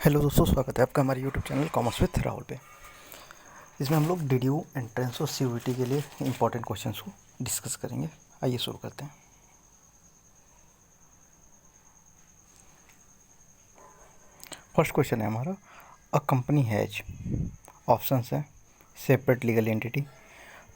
Hello दोस्तों, स्वागत है आपका हमारे YouTube channel commerce with Rahul पे। इसमें हम लोग डीडीयू एंट्रेंस और सीयूईटी के लिए इंपॉर्टेंट क्वेश्चंस को डिस्कस करेंगे। आइए शुरू करते हैं। फर्स्ट क्वेश्चन है हमारा, अ कंपनी हैज, ऑप्शंस है separate legal entity,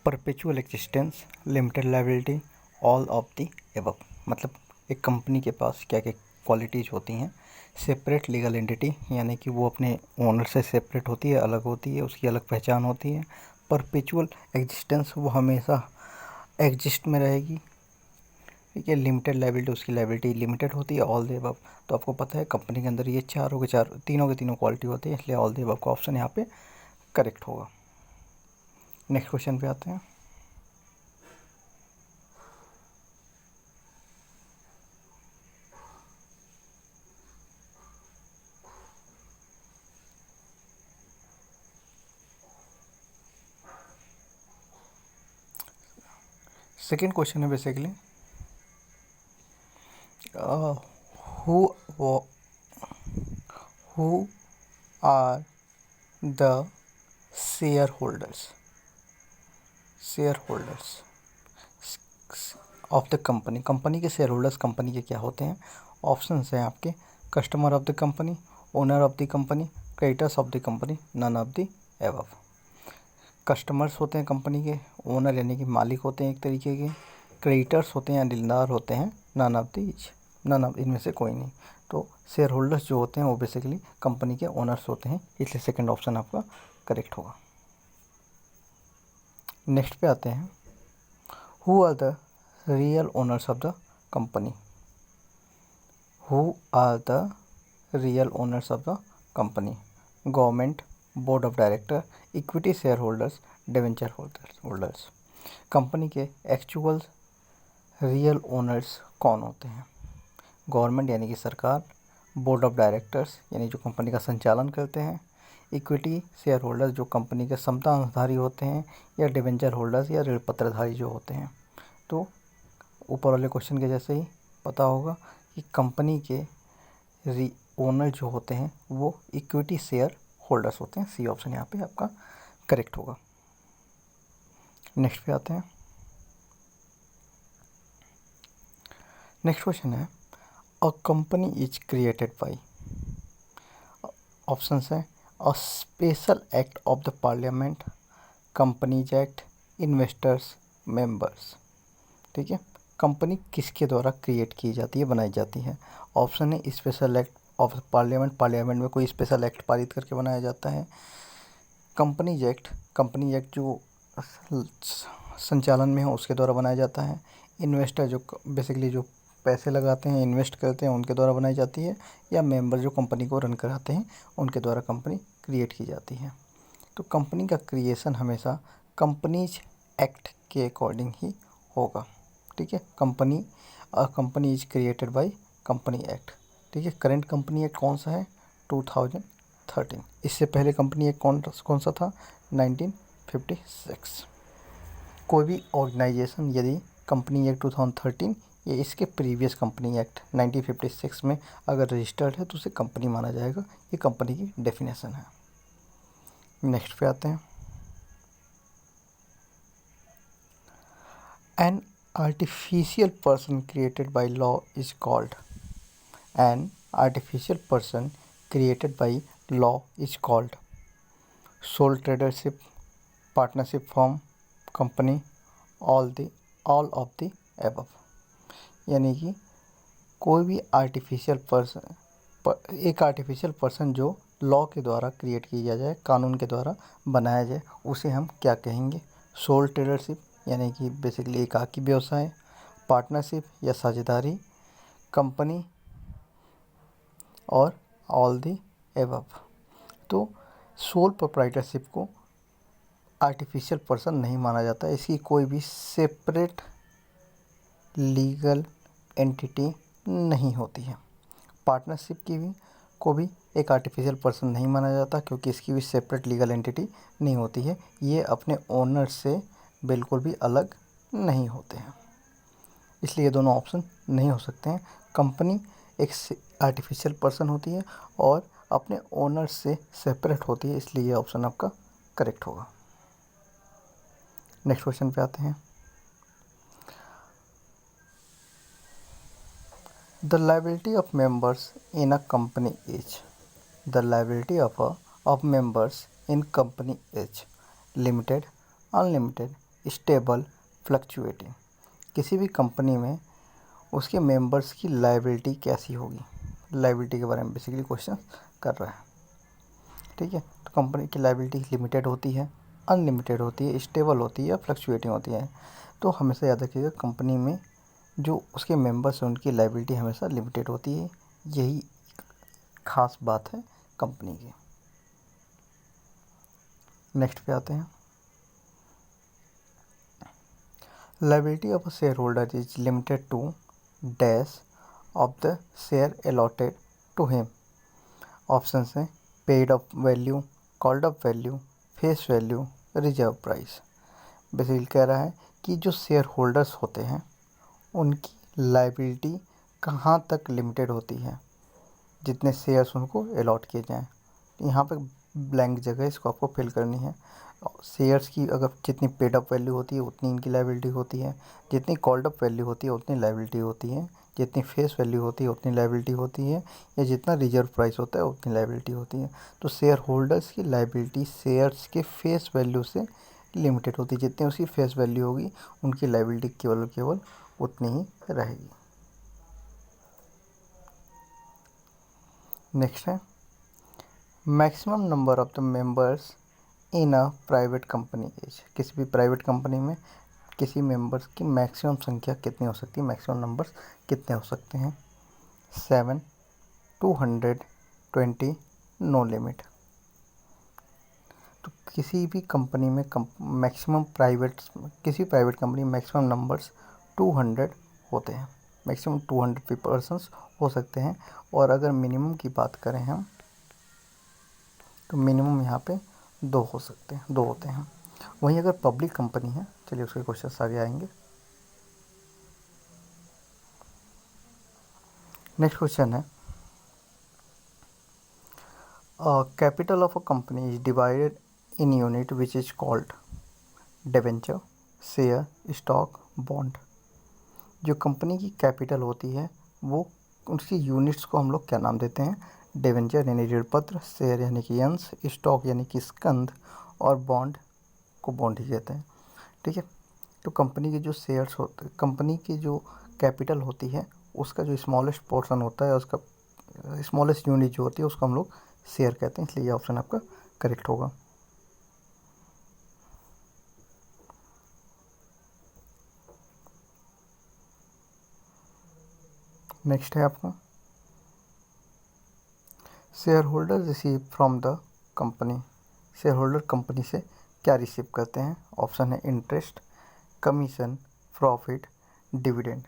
perpetual existence, limited liability, all of the above. मतलब एक कंपनी के पास क्या क्या क्वालिटीज़ होती हैं। सेपरेट लीगल एंटिटी यानी कि वो अपने ओनर से सेपरेट होती है, अलग होती है, उसकी अलग पहचान होती है। परपेचुअल एग्जिस्टेंस, वो हमेशा एग्जिस्ट में रहेगी। ठीक है। लिमिटेड लायबिलिटी, उसकी लायबिलिटी लिमिटेड होती है। ऑल द अबव, तो आपको पता है कंपनी के अंदर ये चारों के चार तीनों के तीनों क्वालिटी होती है, इसलिए ऑल द अबव का ऑप्शन यहाँ पे करेक्ट होगा। नेक्स्ट क्वेश्चन पे आते हैं। सेकेंड क्वेश्चन है basically, who who are the share holders of the company. Company के शेयर होल्डर्स कंपनी के क्या होते हैं? ऑप्शंस हैं आपके, customer of the company, owner of the company, creditors of the company, none of the above. Customers होते हैं company के, ओनर यानी कि मालिक होते हैं एक तरीके के, क्रेडिटर्स होते हैं या डीलदार होते हैं, नन ऑफ इनमें से कोई नहीं। तो शेयर होल्डर्स जो होते हैं वो बेसिकली कंपनी के ओनर्स होते हैं, इसलिए सेकंड ऑप्शन आपका करेक्ट होगा। नेक्स्ट पे आते हैं, who are the real owners of the company. Who are the real owners of the company? Government, board of director, equity share holders, debenture holders. Company के actual real owners कौन होते हैं? Government यानी कि सरकार, बोर्ड ऑफ डायरेक्टर्स यानी जो company का संचालन करते हैं, इक्विटी शेयर होल्डर्स जो कंपनी के समताधारी होते हैं, या डिवेंचर होल्डर्स या ऋण पत्रधारी जो होते हैं। तो ऊपर वाले क्वेश्चन के जैसे ही पता होगा कि कंपनी के ओनर जो होते हैं वो इक्विटी शेयर होल्डर्स होते हैं। सी ऑप्शन यहाँ पे आपका करेक्ट होगा। नेक्स्ट पे आते हैं। नेक्स्ट क्वेश्चन है, a company is created by. Options हैं, a special act of the parliament, companies act, investors, members. ठीक है। कंपनी किसके द्वारा क्रिएट की जाती है, बनाई जाती है? ऑप्शन है special act of parliament, parliament में कोई स्पेशल एक्ट पारित करके बनाया जाता है। कंपनी एक्ट जो संचालन में है उसके द्वारा बनाया जाता है। इन्वेस्टर जो बेसिकली जो पैसे लगाते हैं, इन्वेस्ट करते हैं, उनके द्वारा बनाई जाती है। या मेंबर जो कंपनी को रन कराते हैं उनके द्वारा कंपनी क्रिएट की जाती है। तो कंपनी का क्रिएशन हमेशा कंपनीज एक्ट के अकॉर्डिंग ही होगा। ठीक है। Company is created by company act. ठीक है। करंट कंपनी एक्ट कौन सा है? 2013। इससे पहले कंपनी एक्ट कौन सा था? 1956। कोई भी ऑर्गेनाइजेशन यदि कंपनी एक्ट 2013 या इसके प्रीवियस कंपनी एक्ट 1956 में अगर रजिस्टर्ड है तो उसे कंपनी माना जाएगा। ये कंपनी की डेफिनेशन है। नेक्स्ट पे आते हैं। An artificial person created by law is called an artificial person created by law is called sole tradership, partnership firm, company, all of the above। यानी कि कोई भी एक आर्टिफिशियल पर्सन जो लॉ के द्वारा क्रिएट किया जाए, कानून के द्वारा बनाया जाए, उसे हम क्या कहेंगे? सोल ट्रेडरशिप यानी कि बेसिकली एकाकी व्यवसाय, पार्टनरशिप या साझेदारी, कंपनी, और ऑल द एबव। तो सोल प्रोप्राइटरशिप को आर्टिफिशियल पर्सन नहीं माना जाता, इसकी कोई भी सेपरेट लीगल एंटिटी नहीं होती है। पार्टनरशिप को भी एक आर्टिफिशियल पर्सन नहीं माना जाता, क्योंकि इसकी भी सेपरेट लीगल एंटिटी नहीं होती है। ये अपने ओनर से बिल्कुल भी अलग नहीं होते हैं, इसलिए ये दोनों ऑप्शन नहीं हो सकते हैं। कंपनी एक आर्टिफिशियल पर्सन होती है और अपने ओनर से सेपरेट होती है, इसलिए ये ऑप्शन आपका करेक्ट होगा। नेक्स्ट क्वेश्चन पे आते हैं। The liability of members in a company is, the liability of members in company is limited, unlimited, stable, fluctuating. किसी भी कंपनी में उसके मेंबर्स की लायबिलिटी कैसी होगी, लायबिलिटी के बारे में बेसिकली क्वेश्चन कर रहा है। ठीक है, तो कंपनी की लायबिलिटी लिमिटेड होती है, अनलिमिटेड होती है, स्टेबल होती है, फ्लक्चुएटिंग होती है। तो हमेशा याद रखिएगा, कंपनी में जो उसके मेंबर्स हैं उनकी लायबिलिटी हमेशा लिमिटेड होती है। यही खास बात है कंपनी की। नेक्स्ट पे आते हैं। Liability of a shareholder is limited to dash of the share allotted to him. Option हैं paid up value, called up value, face value, reserve price. Basically कह रहा है कि जो शेयर होल्डर्स होते हैं उनकी लायबिलिटी कहाँ तक लिमिटेड होती है, जितने शेयर्स उनको अलॉट किए जाएं। यहाँ पे ब्लैंक जगह है, इसको आपको फिल करनी है। शेयर्स की अगर जितनी पेड अप वैल्यू होती है उतनी इनकी लायबिलिटी होती है, जितनी कॉल्ड अप वैल्यू होती है उतनी लायबिलिटी होती है, जितनी फेस वैल्यू होती है उतनी लायबिलिटी होती है, या जितना रिजर्व प्राइस होता है उतनी लायबिलिटी होती है। तो शेयर होल्डर्स की लायबिलिटी शेयर्स के फेस वैल्यू से लिमिटेड होती है। जितनी उसकी फेस वैल्यू होगी उनकी लायबिलिटी केवल उतनी ही रहेगी। नेक्स्ट है maximum number of the members in a private company is. किसी भी प्राइवेट कंपनी में किसी मेंबर्स की मैक्सिमम संख्या कितनी हो सकती है, मैक्सिमम नंबर्स कितने हो सकते हैं? 7, 220, नो लिमिट। तो किसी भी कंपनी में किसी प्राइवेट कंपनी में मैक्सिमम नंबर्स 200 होते हैं, मैक्सिमम 200 पर्सन्स हो सकते हैं। और अगर मिनिमम की बात करें हम, तो मिनिमम यहाँ पे 2 हो सकते हैं, 2 होते हैं। वहीं अगर पब्लिक कंपनी है, चलिए उसके क्वेश्चन आगे आएंगे। नेक्स्ट क्वेश्चन है capital of a company is divided in unit which is called debenture, share, stock, bond. जो कंपनी की कैपिटल होती है वो उसकी यूनिट्स को हम लोग क्या नाम देते हैं? डिबेंचर यानी ऋण पत्र, शेयर यानी कि अंश, स्टॉक यानी कि स्कंध, और बॉन्ड को बॉन्ड ही कहते हैं। ठीक है, तो कंपनी के जो शेयर्स होते, कंपनी की जो कैपिटल होती है उसका जो स्मॉलेस्ट पोर्शन होता है, उसका स्मॉलेस्ट यूनिट जो होती है उसको हम लोग शेयर कहते हैं, इसलिए ये ऑप्शन आपका करेक्ट होगा। नेक्स्ट है आपका share holder receive from the company. Share holder company से क्या रिसीव करते हैं? ऑप्शन है interest, commission, profit, dividend.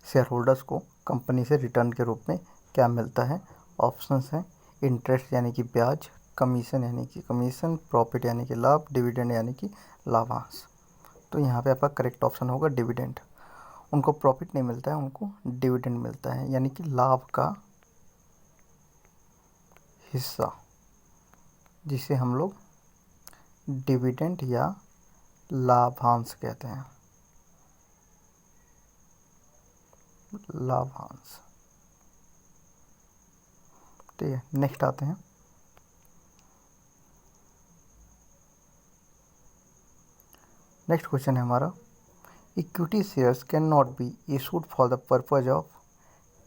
Share holders को कंपनी से रिटर्न के रूप में क्या मिलता है? ऑप्शंस हैं इंटरेस्ट यानी कि ब्याज, कमीशन यानी कि कमीशन, प्रॉफिट यानी कि लाभ, डिविडेंड यानी कि लाभांश। तो यहाँ पे आपका करेक्ट ऑप्शन होगा डिविडेंड। उनको प्रॉफिट नहीं मिलता है, उनको डिविडेंड मिलता है, यानी कि लाभ का हिस्सा, जिसे हम लोग डिविडेंड या लाभांश कहते हैं, लाभांश। ठीक है, नेक्स्ट आते हैं। नेक्स्ट क्वेश्चन है हमारा equity shares can not be issued for the purpose of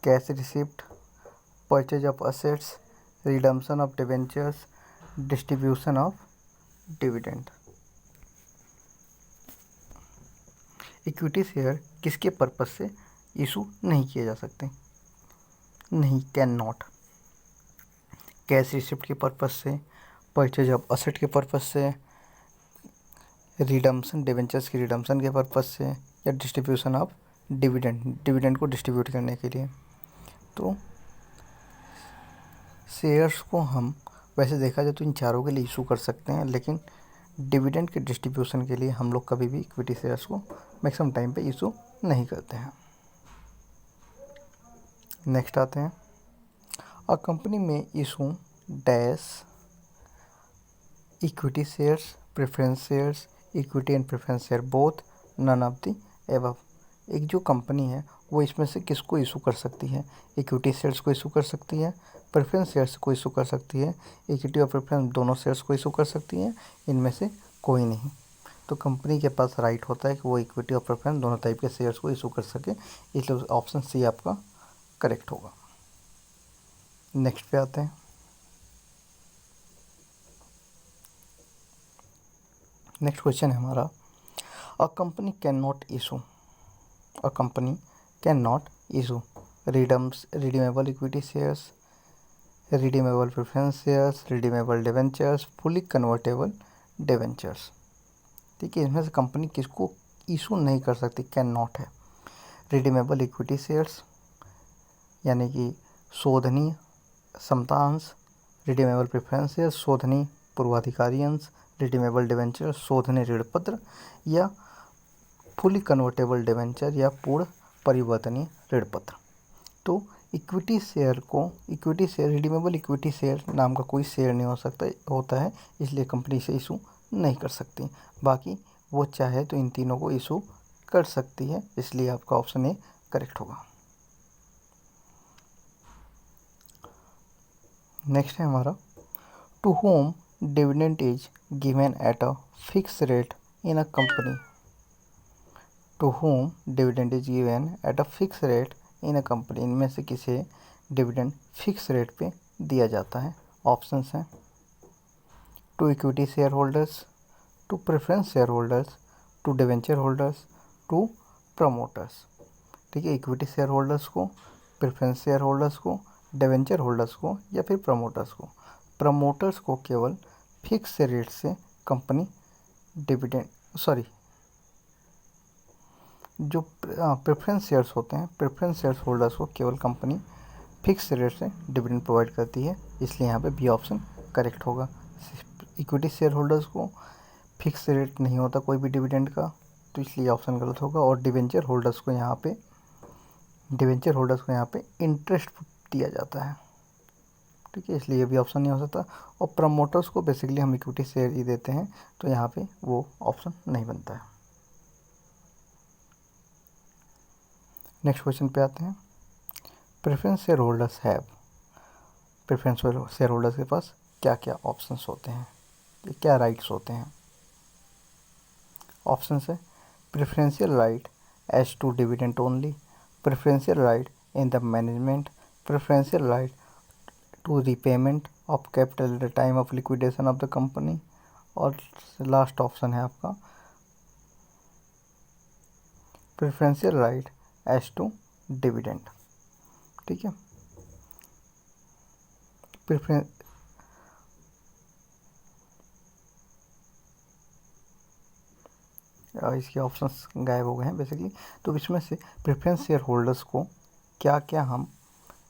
cash receipt, purchase of assets, redemption of debentures, distribution of dividend. Equity share किसके पर्पज से इशू नहीं किए जा सकते? नहीं, कैन नॉट। कैश रिसिप्ट के पर्पज से, परचेज ऑफ असेट के पर्पज से, रिडम्पशन डिबेंचर्स की रिडम्पशन के पर्पज से, या डिस्ट्रीब्यूशन ऑफ डिविडेंड को डिस्ट्रीब्यूट करने के लिए। तो शेयर्स को हम वैसे देखा जाए तो इन चारों के लिए इशू कर सकते हैं, लेकिन डिविडेंड के डिस्ट्रीब्यूशन के लिए हम लोग कभी भी इक्विटी शेयर्स को मैक्सिमम टाइम पे इशू नहीं करते हैं। नेक्स्ट आते हैं अ कंपनी में issue dash equity shares, preference shares, equity and preference share both, none of the above. एक जो कंपनी है वो इसमें से किसको इशू कर सकती है? इक्विटी शेयर्स को इशू कर सकती है, प्रेफरेंस शेयर्स को इशू कर सकती है, इक्विटी और प्रेफरेंस दोनों शेयर्स को इशू कर सकती है, इनमें से कोई नहीं। तो कंपनी के पास राइट होता है कि वो इक्विटी और प्रेफरेंस दोनों टाइप के शेयर्स को इशू कर सके, इसलिए ऑप्शन सी आपका करेक्ट होगा। नेक्स्ट पे आते हैं। नेक्स्ट क्वेश्चन है हमारा, a company can not issue redeemable equity shares, redeemable preference shares, redeemable debentures, fully convertible debentures. ठीक है, इसमें से कंपनी किसको इशू नहीं कर सकती? कैन नॉट है। रिडीमेबल इक्विटी शेयर्स यानी कि शोधनीय समतांश, रिडीमेबल प्रेफरेंस शेयर्स शोधनीय पूर्वाधिकारी अंश, रिडीमेबल डिवेंचर शोधनीय ऋणपत्र, या फुली कन्वर्टेबल डिवेंचर या पूर्ण परिवर्तनीय ऋणपत्र। तो equity share, redeemable equity share नाम का कोई शेयर नहीं होता है, इसलिए कंपनी से इशू नहीं कर सकती। बाकी वो चाहे तो इन तीनों को इशू कर सकती है, इसलिए आपका ऑप्शन ए करेक्ट होगा। नेक्स्ट है हमारा, to whom dividend is given at a fix rate in a company. To whom dividend is given at a fix rate in a company, इनमें से किसे डिविडेंड फिक्स रेट पे दिया जाता है? ऑप्शंस हैं, to equity share holders, to preference share holders, to debenture holders, to promoters. ठीक है, इक्विटी शेयर होल्डर्स को, प्रेफरेंस शेयर होल्डर्स को, डिवेंचर होल्डर्स को, या फिर प्रमोटर्स को। प्रमोटर्स को केवल फिक्स रेट से कंपनी जो प्रेफरेंस शेयर्स होते हैं, प्रेफरेंस शेयर्स होल्डर्स को केवल कंपनी फिक्स रेट से डिविडेंड प्रोवाइड करती है, इसलिए यहाँ पे बी ऑप्शन करेक्ट होगा। इक्विटी शेयर होल्डर्स को फिक्स रेट नहीं होता कोई भी डिविडेंड का, तो इसलिए ऑप्शन गलत होगा। और डिवेंचर होल्डर्स को यहाँ पे इंटरेस्ट दिया जाता है। ठीक है, इसलिए ये भी ऑप्शन नहीं हो सकता। और प्रमोटर्स को बेसिकली हम इक्विटी शेयर ही देते हैं, तो यहाँ पे वो ऑप्शन नहीं बनता है। नेक्स्ट क्वेश्चन पे आते हैं, प्रेफरेंस शेयर होल्डर्स के पास क्या क्या ऑप्शंस होते हैं, क्या राइट्स होते हैं? ऑप्शन है, preferential right as to dividend only, preferential right in the management, preferential right to repayment of capital at the time of liquidation of the company, और लास्ट ऑप्शन है आपका preferential right as to dividend. ठीक है, इसके options गायब हो गए हैं बेसिकली। तो इसमें से प्रेफरेंस शेयर होल्डर्स को क्या क्या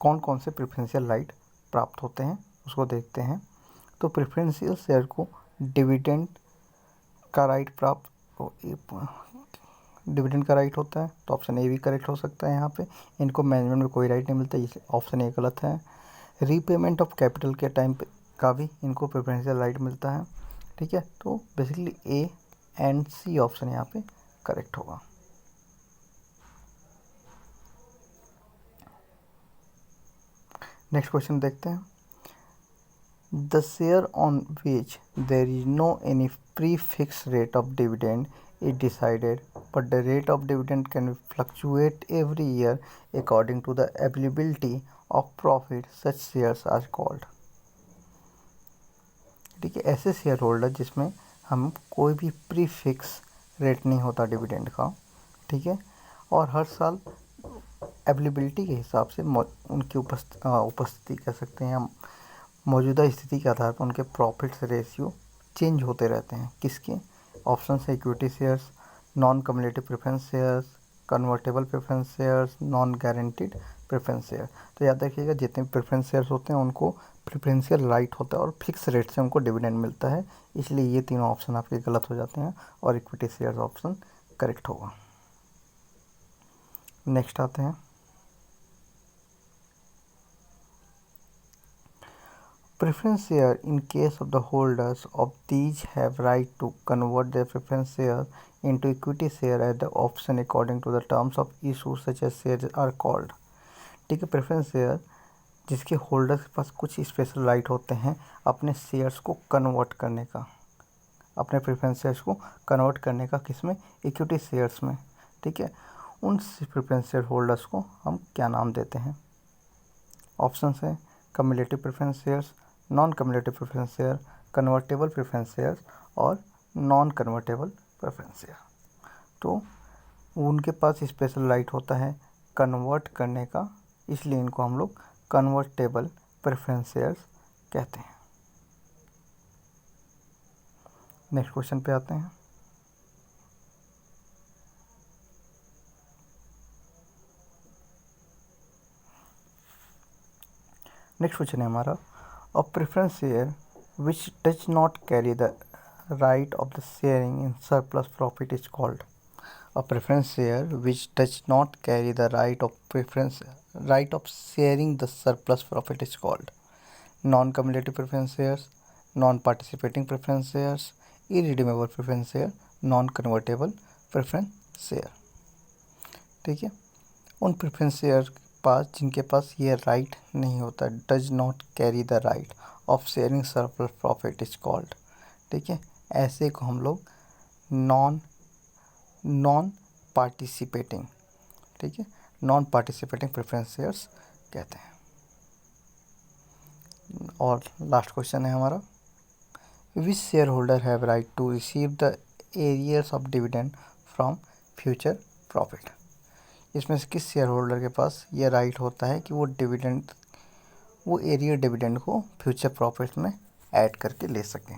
कौन कौन से प्रेफरेंशियल राइट प्राप्त होते हैं उसको देखते हैं। तो प्रेफरेंशियल शेयर को डिविडेंड का राइट होता है, तो ऑप्शन ए भी करेक्ट हो सकता है यहाँ पे। इनको मैनेजमेंट में कोई राइट नहीं मिलता, इसलिए ऑप्शन ए गलत है। रीपेमेंट ऑफ कैपिटल के टाइम पे का भी इनको प्रेफरेंशियल राइट मिलता है। ठीक है, तो basically A and C option यहाँ पे करेक्ट होगा। नेक्स्ट क्वेश्चन देखते हैं, the share on which there is no any pre fix rate of dividend is decided, but the rate of dividend can fluctuate every year according to the availability of profit. Such shares are called। ठीक है, ऐसे share holder जिसमें हम कोई भी pre fix rate नहीं होता dividend का, ठीक है, और हर साल अवेलेबिलिटी के हिसाब से उनकी उपस्थिति कह सकते हैं, मौजूदा स्थिति के आधार पर उनके प्रॉफिट्स रेशियो चेंज होते रहते हैं। किसके? ऑप्शन है equity shares, non cumulative preference shares, convertible preference shares, non guaranteed preference share. तो याद रखिएगा, जितने प्रेफरेंस शेयर्स होते हैं उनको प्रेफरेंशियल राइट होता है और फिक्स रेट से उनको डिविडेंड मिलता है, इसलिए ये तीनों ऑप्शन आपके गलत हो जाते हैं और इक्विटी शेयर्स ऑप्शन करेक्ट होगा। नेक्स्ट आते हैं, Preference share in case of the holders of these have right to convert their preference share into equity share at the option according to the terms of issue such as shares are called. ठीक है, preference share जिसके holders के पास कुछ special right होते हैं अपने shares को convert करने का, अपने प्रेफरेंस शेयर्स को कन्वर्ट करने का, किसमें, इक्विटी शेयर्स में। ठीक है, उन प्रेफरेंस शेयर होल्डर्स को हम क्या नाम देते हैं? ऑप्शन है cumulative preference shares, non cumulative preference share, convertible preference shares और नॉन कन्वर्टेबल प्रेफरेंस शेयर। तो उनके पास स्पेशल राइट होता है कन्वर्ट करने का, इसलिए इनको हम लोग कन्वर्टेबल प्रेफरेंस शेयर्स कहते हैं। नेक्स्ट क्वेश्चन पे आते हैं। नेक्स्ट क्वेश्चन है हमारा, अ preference share which does not carry the right of the sharing in surplus profit is called. A preference share which does not carry the right of sharing the surplus profit is called non-cumulative preference shares, non-participating preference shares, irredeemable preference share, non-convertible preference share। ठीक है, उन preference share पास जिनके पास ये right नहीं होता, does not carry the right of sharing surplus profit is called. ठीक है, ऐसे को हम लोग नॉन पार्टिसिपेटिंग, ठीक है, नॉन पार्टिसिपेटिंग प्रेफरेंस शेयर्स कहते हैं। और लास्ट क्वेश्चन है हमारा, which shareholder have right to receive the arrears of dividend from future profit. इसमें से किस शेयर होल्डर के पास ये राइट होता है कि वो एरियर डिविडेंड को फ्यूचर प्रॉफिट में ऐड करके ले सकें?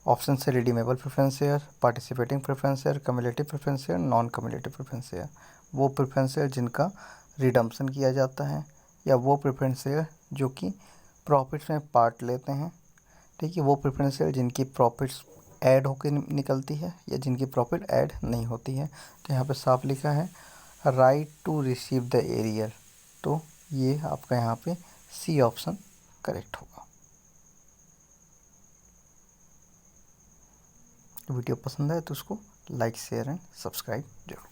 ऑप्शन से redeemable preference share, participating preference share, cumulative preference share, non cumulative preference share. वो प्रेफरेंस शेयर जिनका रिडम्पशन किया जाता है, या वो प्रेफरेंस शेयर जो कि प्रॉफिट्स में पार्ट लेते हैं। ठीक है, वो प्रेफरेंस शेयर जिनकी प्रॉफिट्स ऐड होकर निकलती है या जिनकी प्रॉफिट ऐड नहीं होती है। तो यहाँ पे साफ लिखा है right to receive the arrear, तो ये आपका यहाँ पे सी ऑप्शन करेक्ट होगा। वीडियो पसंद आए तो उसको लाइक, शेयर एंड सब्सक्राइब जरूर।